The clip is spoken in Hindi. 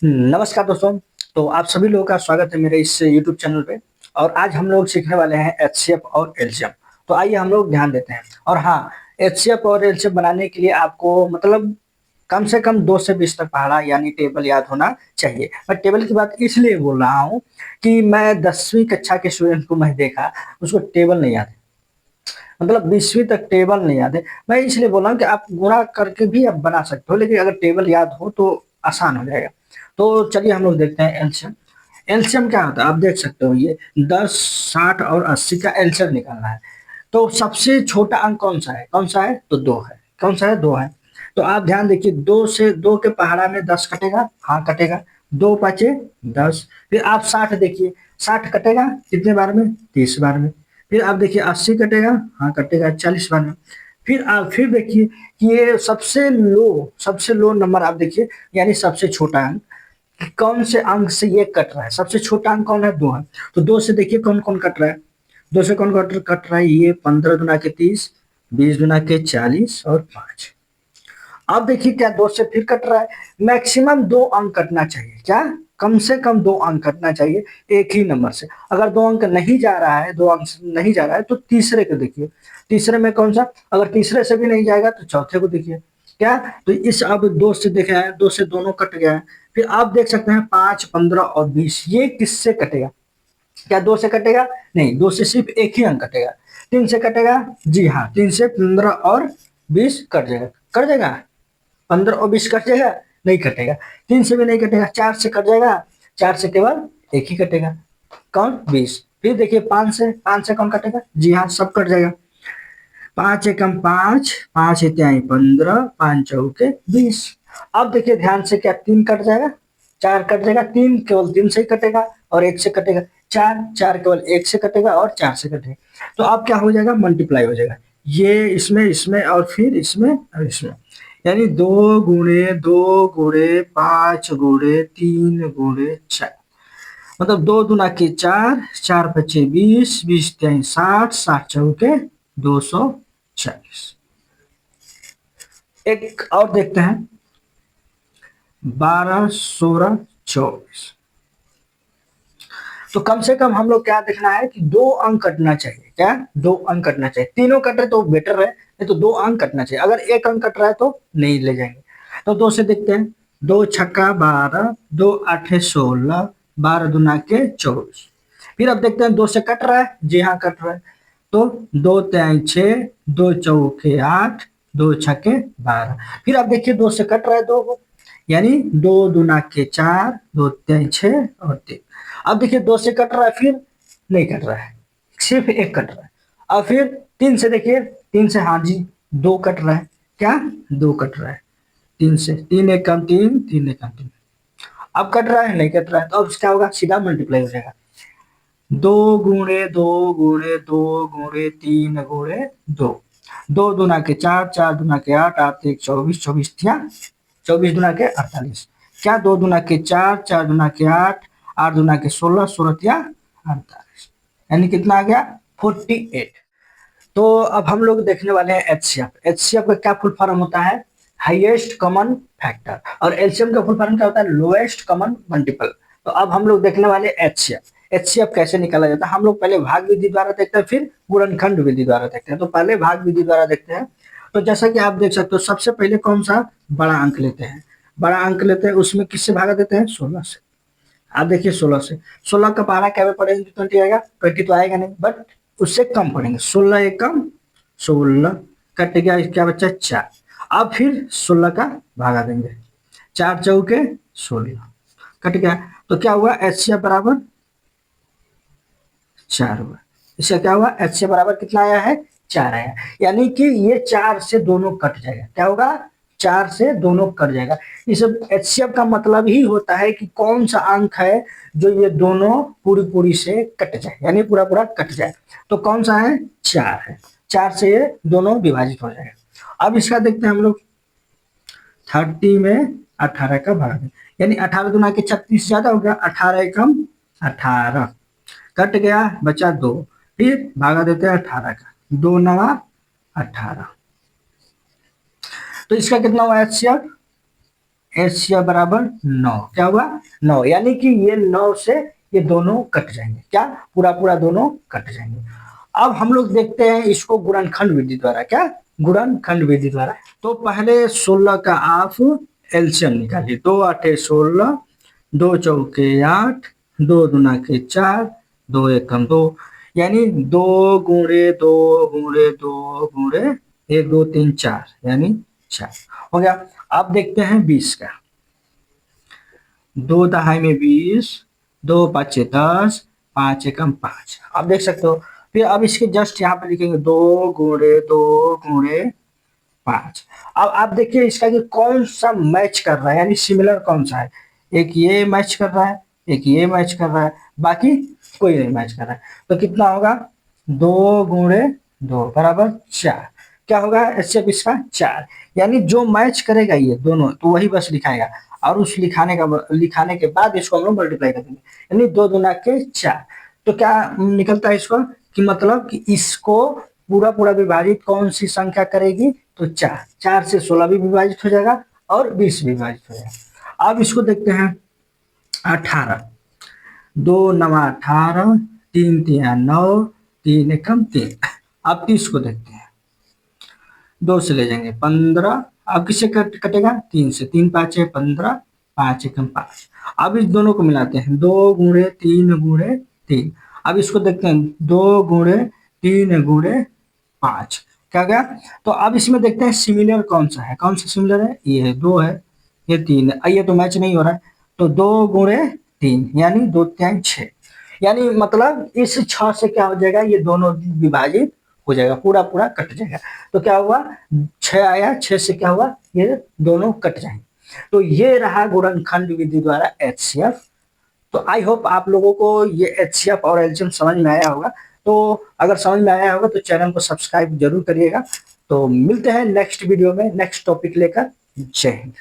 नमस्कार दोस्तों। तो आप सभी लोगों का स्वागत है मेरे इस यूट्यूब चैनल पे। और आज हम लोग सीखने वाले हैं एचसीएफ और एलसीएम। तो आइए हम लोग ध्यान देते हैं। और हाँ, एचसीएफ और एलसीएम बनाने के लिए आपको मतलब कम से कम 2 से 20 तक पहाड़ा यानी टेबल याद होना चाहिए। मैं टेबल की बात इसलिए बोल रहा हूँ कि मैं 10वीं कक्षा के स्टूडेंट को मैं देखा, उसको टेबल नहीं याद है। मतलब 20वीं तक टेबल नहीं याद है। मैं इसलिए बोल रहा हूँ कि आप गुणा करके भी आप बना सकते हो, लेकिन अगर टेबल याद हो तो आसान हो जाएगा। तो चलिए हम लोग देखते हैं एलसीएम। एलसीएम क्या होता है आप देख सकते हो, ये 10, 60 और 80 का एलसीएम निकालना है। तो सबसे छोटा अंक कौन सा है? कौन सा है? तो 2 है। कौन सा है? 2 है। तो आप ध्यान देखिए, 2 से 2 के पहाड़ा में 10 कटेगा, हाँ कटेगा। 2 पाँचे 10। फिर आप 60 देखिए, 60 कटेगा कितने बार में? 30 बार में। फिर आप देखिए 80 कटेगा, हाँ कटेगा 40 बार में। फिर आप फिर देखिए कि ये सबसे लो नंबर आप देखिए, यानी सबसे छोटा अंक कौन से अंक से ये कट रहा है? सबसे छोटा अंक कौन है? 2 है। तो 2 से देखिए कौन कौन कट रहा है। 2 से कौन कट रहा है? ये 15 दुना के 30, 20 दुना के 40 और 5। अब देखिए क्या 2 से फिर कट रहा है। मैक्सिमम 2 अंक कटना चाहिए। क्या? कम से कम 2 अंक कटना चाहिए एक ही नंबर से। अगर 2 अंक नहीं जा रहा है, 2 अंक नहीं जा रहा है तो तीसरे को देखिए। तीसरे में कौन सा? अगर तीसरे से भी नहीं जाएगा तो चौथे को देखिए। क्या? तो इस अब 2 से देखा है, 2 से दोनों कट गया है। फिर आप देख सकते हैं 5, 15 और 20, ये किससे कटेगा? क्या 2 से कटेगा? नहीं, 2 से सिर्फ एक ही अंक कटेगा। 3 से कटेगा? जी हाँ, 3 से 15 और 20 कट जाएगा। कट जाएगा? 15 और 20 कट जाएगा? नहीं कटेगा। 3 से भी नहीं कटेगा। 4 से कट जाएगा? 4 से केवल एक ही कटेगा। कौन? 20। फिर देखिए 5 से कौन कटेगा? जी हाँ, सब कट जाएगा। 5 एकम 5, 5 इत्यादि 15, 5 चौके 20। अब देखिए ध्यान से, क्या 3 कट जाएगा? 4 कट जाएगा। 3 केवल 3 से ही कटेगा और 1 से कटेगा। 4 केवल 1 से कटेगा और 4 से कटेगा। तो अब क्या हो जाएगा? मल्टीप्लाई हो जाएगा। ये इसमें इसमें और फिर इसमें और इसमें, यानी 2 गुणे 2 गुणे 5 गुणे 3 गुणे 4। मतलब 2 दुना के 4, 4 पचे 20, 20 त्याई 60, 60 चौके 240। एक और देखते हैं, 12, 16, 24। तो कम से कम हम लोग क्या देखना है कि 2 अंक कटना चाहिए। क्या? 2 अंक कटना चाहिए। तीनों कट रहे तो बेटर है, नहीं तो 2 अंक कटना चाहिए। अगर एक अंक कट रहा है तो नहीं ले जाएंगे। तो 2 से देखते हैं। 2 छक्का 12, 2 आठे 16, 12 दुना के 24। फिर अब देखते हैं 2 से कट रहा है? जी हाँ कट रहा है। तो 2 त्याई 6, 2 चौके 8, 2 छक्के 12। फिर अब देखिए 2 से कट रहा है 2 को, यानी 2 दुना के 4, 2 त्याई 6 और 3। अब देखिए 2 से कट रहा है, फिर नहीं कट रहा है, सिर्फ एक कट रहा है। अब फिर 3 से देखिए, 3 से हाँ जी 2 कट रहा है। क्या? 2 कट रहा है। 3 से 3 एक कम 3, 3 एक कम 3। अब कट रहा है? नहीं कट रहा है। तो अब क्या होगा? सीधा मल्टीप्लाई हो जाएगा। 2 गुणे 2 गुणे 2 गुणे 3 गुणे 2। 2 दुना के 4, 4 दुना के 8, 8 एक 24, 24 थिया 24 दुना के 48। क्या? 2 दुना के 4, 4 दुना के 8, 8 दुना के 16, 16 थिया 48। यानी कितना आ गया? 48। तो अब हम लोग देखने वाले हैं एचसीएफ। एचसीएफ का क्या फुल फॉर्म होता है? Highest common factor. और एलसीएम का फुल फॉर्म क्या होता है? Lowest common multiple. तो अब हम लोग देखने वाले एचसीएफ। एचसीएफ कैसे निकाला जाता है? हम लोग पहले भाग विधि द्वारा देखते हैं, फिर गुणनखंड विधि द्वारा देखते हैं। तो पहले भाग विधि द्वारा देखते हैं। तो जैसा कि आप देख सकते हो, सबसे पहले कौन सा बड़ा अंक लेते हैं? बड़ा अंक लेते हैं, उसमें किससे भागा देते हैं? 16 से। आप देखिए 16 से, 16 का पहाड़ा क्या में पढ़ेंगे? 20 आएगा? 20 तो आएगा नहीं, बट उससे कम पढ़ेंगे। 16 एक कम 16, कट गया क्या बच्चा? 4। अब फिर 16 का भागा देंगे, 4 चौके 16, कट गया। तो क्या हुआ? एचसीएफ बराबर 4 हुआ। इसका क्या हुआ? एचसीएफ बराबर कितना आया है? 4 आया। यानी कि ये 4 से दोनों कट जाएगा। क्या होगा? 4 से दोनों कट जाएगा। इस एचसीएफ का मतलब ही होता है कि कौन सा अंक है जो ये दोनों पूरी पूरी से कट जाए, यानी पूरा पूरा कट जाए। तो कौन सा है? 4 है। 4 से ये दोनों विभाजित हो जाएगा। अब इसका देखते हैं हम लोग। 30 में 18 का भाग, यानी 18 दुना के 36 ज्यादा हो गया। 18 एकम 18, कट गया, बचा 2। फिर भागा देते हैं 18 का, 2 नवा 18। तो इसका कितना हुआ एचसीएफ? HCF बराबर 9, क्या हुआ 9, यानी कि ये 9 से ये दोनों कट जाएंगे, क्या पूरा पूरा दोनों कट जाएंगे। अब हम लोग देखते हैं इसको गुणनखंड विधि द्वारा, क्या गुणनखंड विधि द्वारा। तो पहले 16 का आप एलसीएम निकालिए, 2 8 16, 2 चौके 8, 2 दूना के 4, 2 एकम 2, यानी 2 गुणे 2 गुणे 2 गुणे 1 2 3 4, यानी 4 हो गया। अब देखते हैं 20 का, 2 दहाई में 20, 2 पाँचे 10, 5 एकम 5। आप देख सकते हो। फिर अब इसके जस्ट यहाँ पे लिखेंगे 2 गुणे 2 गुणे 5। अब आप देखिए इसका कि कौन सा मैच कर रहा है, यानी सिमिलर कौन सा है। एक ये मैच कर रहा है, एक ये मैच कर रहा है, बाकी कोई नहीं मैच कर रहा है। तो कितना होगा 2 गुणे 2 बराबर 4। क्या होगा एचसीएफ इसका 4, यानी जो मैच करेगा ये दोनों तो वही बस लिखाएगा, और उस लिखाने के बाद इसको हम लोग मल्टीप्लाई कर देंगे, यानी 2 दूना के 4। तो क्या निकलता है इसको कि मतलब कि इसको पूरा पूरा विभाजित कौन सी संख्या करेगी, तो 4, 4 से 16 भी विभाजित हो जाएगा और 20 भी विभाजित हो जाएगा। अब इसको देखते हैं 18, 2 नवा 18, 3 तिया 9, 3 एकम 3। अब 30 को देखते हैं, 2 से ले जाएंगे 15, अब किससे कटेगा 3 से, 3 पाँचे 15, 5 एकम 5। अब इस दोनों को मिलाते हैं, 2 गुणे 3 गुणे 3। अब इसको देखते हैं 2 गुणे 3 गुणे 5, क्या गया। तो अब इसमें देखते हैं सिमिलर कौन सा है, कौन सा सिमिलर है, ये है 2 है, ये 3 है, ये तो मैच नहीं हो रहा है। तो 2 गुणे 3 यानी 2 3 6, यानी मतलब इस 6 से क्या हो जाएगा, ये दोनों विभाजित हो जाएगा, पूरा पूरा कट जाएगा। तो क्या हुआ 6 आया, 6 से क्या हुआ ये दोनों कट जाएंगे। तो ये रहा गुणनखंड विधि द्वारा एचसीएफ। तो आई होप आप लोगों को ये एचसीएफ और एलसीएम समझ में आया होगा। तो अगर समझ में आया होगा तो चैनल को सब्सक्राइब जरूर करिएगा। तो मिलते हैं नेक्स्ट वीडियो में नेक्स्ट टॉपिक लेकर। जय हिंद।